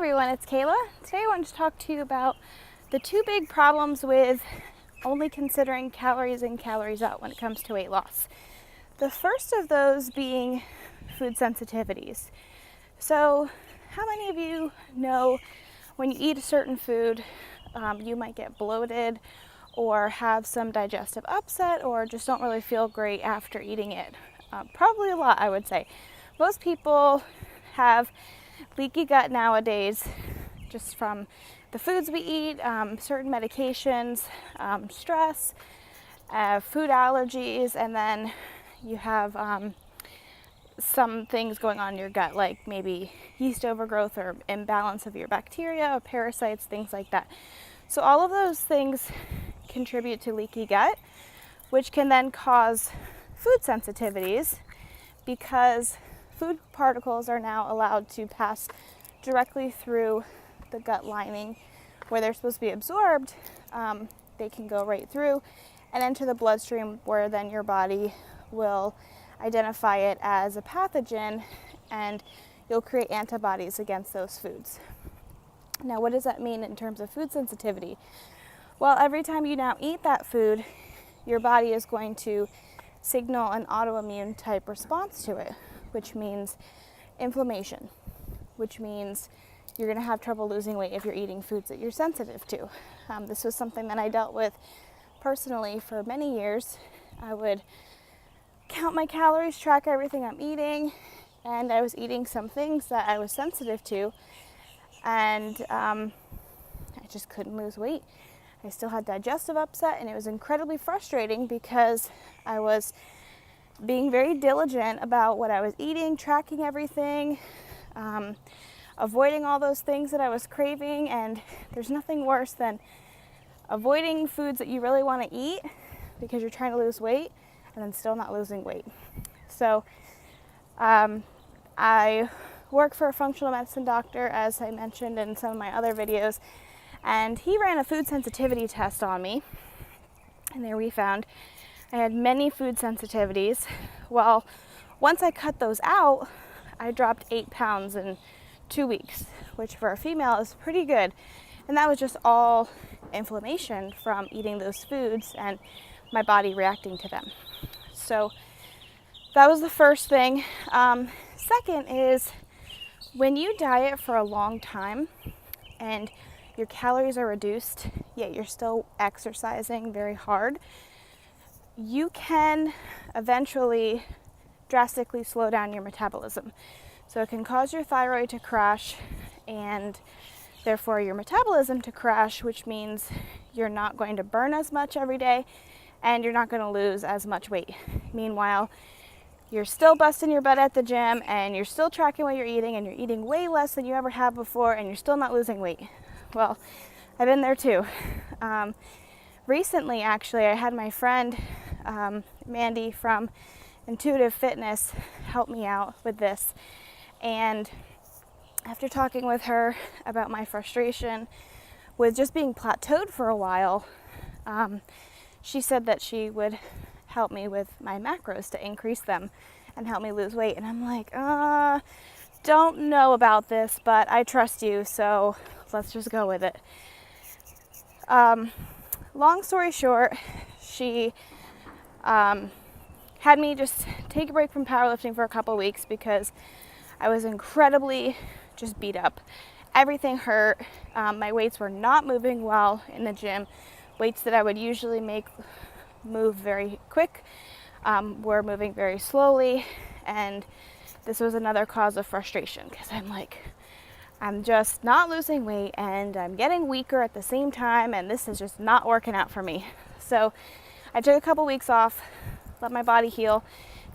everyone, it's Kayla. Today I wanted to talk to you about the two big problems with only considering calories in, calories out when it comes to weight loss. The first of those being food sensitivities. So how many of you know when you eat a certain food, you might get bloated or have some digestive upset or just don't really feel great after eating it? Probably a lot, I would say. Most people have leaky gut nowadays just from the foods we eat, certain medications, stress, food allergies, and then you have some things going on in your gut, like maybe yeast overgrowth or imbalance of your bacteria or parasites, things like that. So all of those things contribute to leaky gut, which can then cause food sensitivities because food particles are now allowed to pass directly through the gut lining where they're supposed to be absorbed. They can go right through and enter the bloodstream, where then your body will identify it as a pathogen and you'll create antibodies against those foods. Now, what does that mean in terms of food sensitivity? Well, every time you now eat that food, your body is going to signal an autoimmune type response to it, which means inflammation, which means you're going to have trouble losing weight if you're eating foods that you're sensitive to. This was something that I dealt with personally for many years. I would count my calories, track everything I'm eating, and I was eating some things that I was sensitive to, and I just couldn't lose weight. I still had digestive upset, and it was incredibly frustrating because I was being very diligent about what I was eating, tracking everything, avoiding all those things that I was craving. And there's nothing worse than avoiding foods that you really want to eat because you're trying to lose weight and then still not losing weight. So I work for a functional medicine doctor, as I mentioned in some of my other videos, and he ran a food sensitivity test on me, and there we found I had many food sensitivities. Well, once I cut those out, I dropped 8 pounds in 2 weeks, which for a female is pretty good. And that was just all inflammation from eating those foods and my body reacting to them. So that was the first thing. Second is when you diet for a long time and your calories are reduced, yet you're still exercising very hard, you can eventually drastically slow down your metabolism. So it can cause your thyroid to crash and therefore your metabolism to crash, which means you're not going to burn as much every day and you're not going to lose as much weight. Meanwhile, you're still busting your butt at the gym and you're still tracking what you're eating and you're eating way less than you ever have before and you're still not losing weight. Well, I've been there too. Recently, actually, I had my friend Mandy from Intuitive Fitness help me out with this. And after talking with her about my frustration with just being plateaued for a while, she said that she would help me with my macros to increase them and help me lose weight. And I'm like, don't know about this, but I trust you, so let's just go with it. Long story short, she had me just take a break from powerlifting for a couple weeks because I was incredibly just beat up. Everything hurt. My weights were not moving well in the gym. Weights that I would usually move very quick were moving very slowly, and this was another cause of frustration because I'm like, I'm just not losing weight and I'm getting weaker at the same time, and this is just not working out for me. So I took a couple weeks off, let my body heal,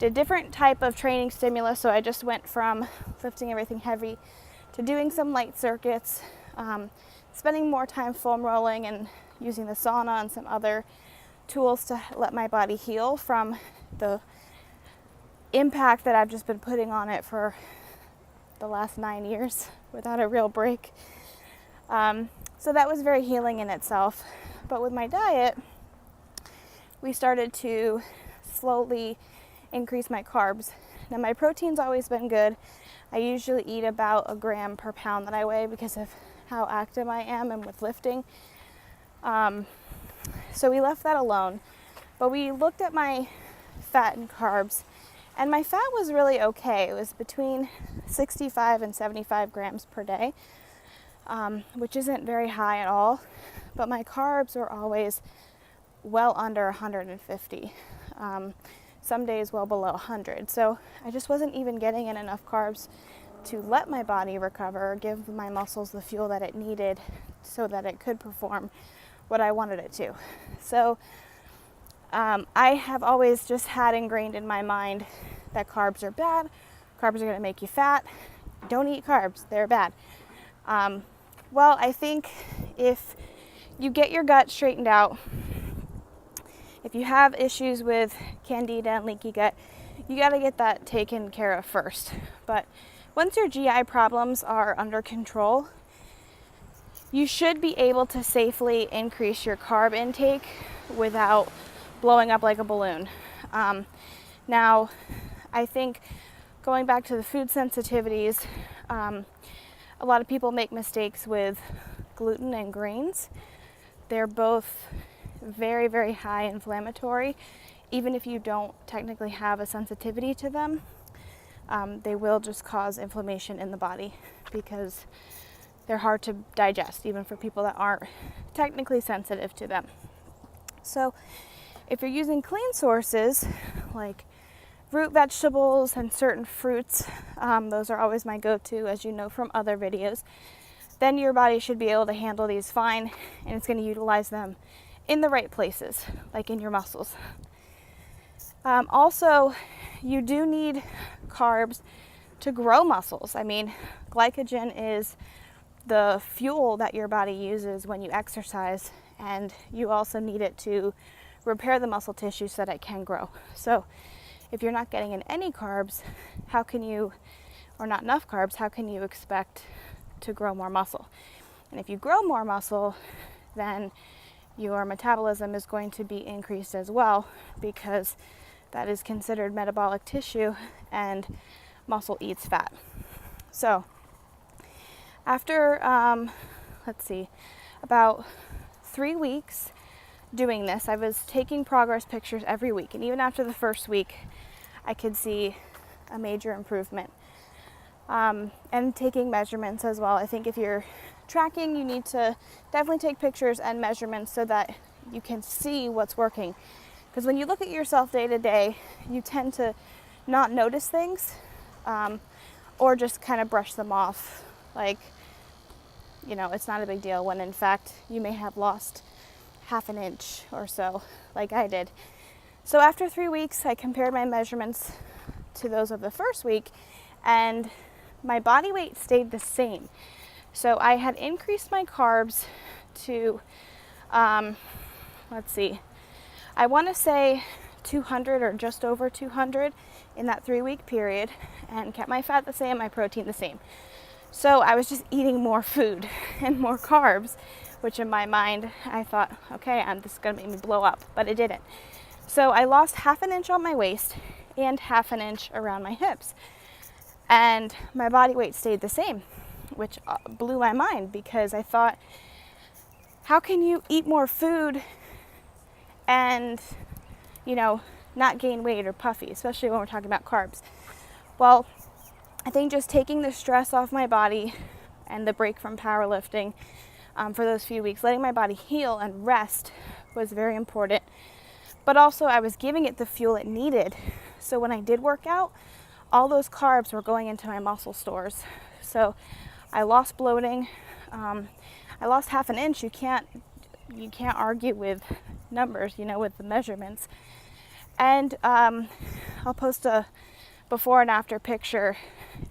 did different type of training stimulus. So I just went from lifting everything heavy to doing some light circuits, spending more time foam rolling and using the sauna and some other tools to let my body heal from the impact that I've just been putting on it for the last 9 years without a real break. So that was very healing in itself. But with my diet, we started to slowly increase my carbs. Now, my protein's always been good. I usually eat about a gram per pound that I weigh because of how active I am and with lifting. So we left that alone. But we looked at my fat and carbs, and my fat was really okay. It was between 65 and 75 grams per day, which isn't very high at all. But my carbs were always well under 150. Some days well below 100. So I just wasn't even getting in enough carbs to let my body recover, give my muscles the fuel that it needed so that it could perform what I wanted it to. So I have always just had ingrained in my mind that carbs are bad. Carbs are going to make you fat. Don't eat carbs. They're bad. Well, I think if you get your gut straightened out, if you have issues with candida and leaky gut, you got to get that taken care of first. But once your GI problems are under control, you should be able to safely increase your carb intake without blowing up like a balloon. Now, I think going back to the food sensitivities, a lot of people make mistakes with gluten and grains. They're both very, very high inflammatory. Even if you don't technically have a sensitivity to them, they will just cause inflammation in the body because they're hard to digest, even for people that aren't technically sensitive to them. So if you're using clean sources like root vegetables and certain fruits, those are always my go-to, as you know from other videos, then your body should be able to handle these fine, and it's going to utilize them in the right places, like in your muscles. Also, you do need carbs to grow muscles. I mean, glycogen is the fuel that your body uses when you exercise, and you also need it to repair the muscle tissue so that it can grow. So if you're not getting in any carbs, how can you, or not enough carbs, how can you expect to grow more muscle? And if you grow more muscle, then your metabolism is going to be increased as well, because that is considered metabolic tissue, and muscle eats fat. So after, about 3 weeks doing this, I was taking progress pictures every week. And even after the first week, I could see a major improvement. And taking measurements as well. I think if you're tracking, you need to definitely take pictures and measurements so that you can see what's working. Because when you look at yourself day to day, you tend to not notice things, or just kind of brush them off like, it's not a big deal, when in fact you may have lost half an inch or so, like I did. So after 3 weeks, I compared my measurements to those of the first week, and my body weight stayed the same. So I had increased my carbs to, I want to say 200 or just over 200 in that 3 week period, and kept my fat the same, my protein the same. So I was just eating more food and more carbs, which in my mind, I thought, okay, this is going to make me blow up, but it didn't. So I lost half an inch on my waist and half an inch around my hips. And my body weight stayed the same, which blew my mind, because I thought, how can you eat more food and, not gain weight or puffy, especially when we're talking about carbs? Well, I think just taking the stress off my body and the break from powerlifting for those few weeks, letting my body heal and rest was very important. But also I was giving it the fuel it needed. So when I did work out, all those carbs were going into my muscle stores. So I lost bloating. I lost half an inch. You can't argue with numbers, with the measurements. And I'll post a before and after picture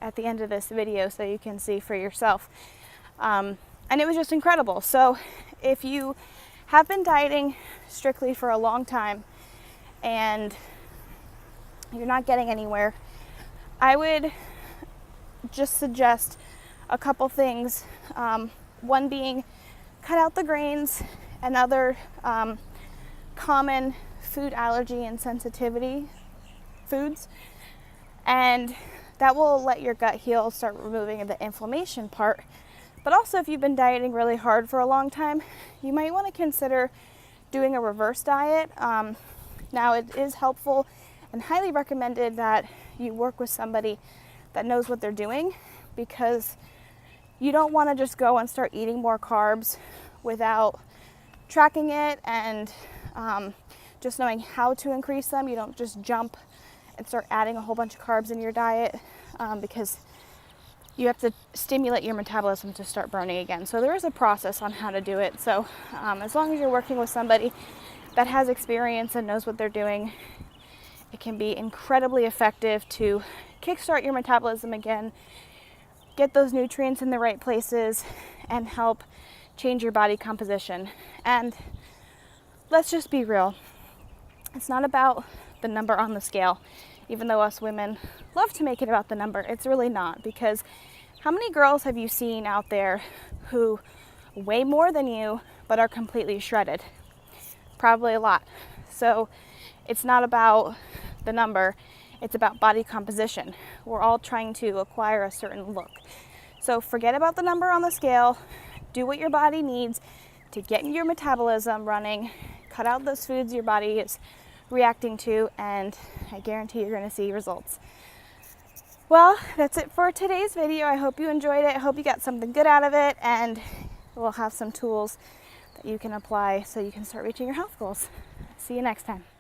at the end of this video so you can see for yourself. And it was just incredible. So if you have been dieting strictly for a long time and you're not getting anywhere, I would just suggest a couple things. One being, cut out the grains and other common food allergy and sensitivity foods, and that will let your gut heal, start removing the inflammation part. But also, if you've been dieting really hard for a long time, you might want to consider doing a reverse diet. Now, it is helpful and highly recommended that you work with somebody that knows what they're doing, because you don't want to just go and start eating more carbs without tracking it and just knowing how to increase them. You don't just jump and start adding a whole bunch of carbs in your diet, because you have to stimulate your metabolism to start burning again. So there is a process on how to do it. So as long as you're working with somebody that has experience and knows what they're doing, it can be incredibly effective to kickstart your metabolism again, get those nutrients in the right places, and help change your body composition. And let's just be real. It's not about the number on the scale. Even though us women love to make it about the number, it's really not. Because how many girls have you seen out there who weigh more than you but are completely shredded? Probably a lot. So it's not about the number, it's about body composition. We're all trying to acquire a certain look. So forget about the number on the scale. Do what your body needs to get your metabolism running. Cut out those foods your body is reacting to, and I guarantee you're going to see results. Well, that's it for today's video. I hope you enjoyed it. I hope you got something good out of it, and we'll have some tools that you can apply so you can start reaching your health goals. See you next time.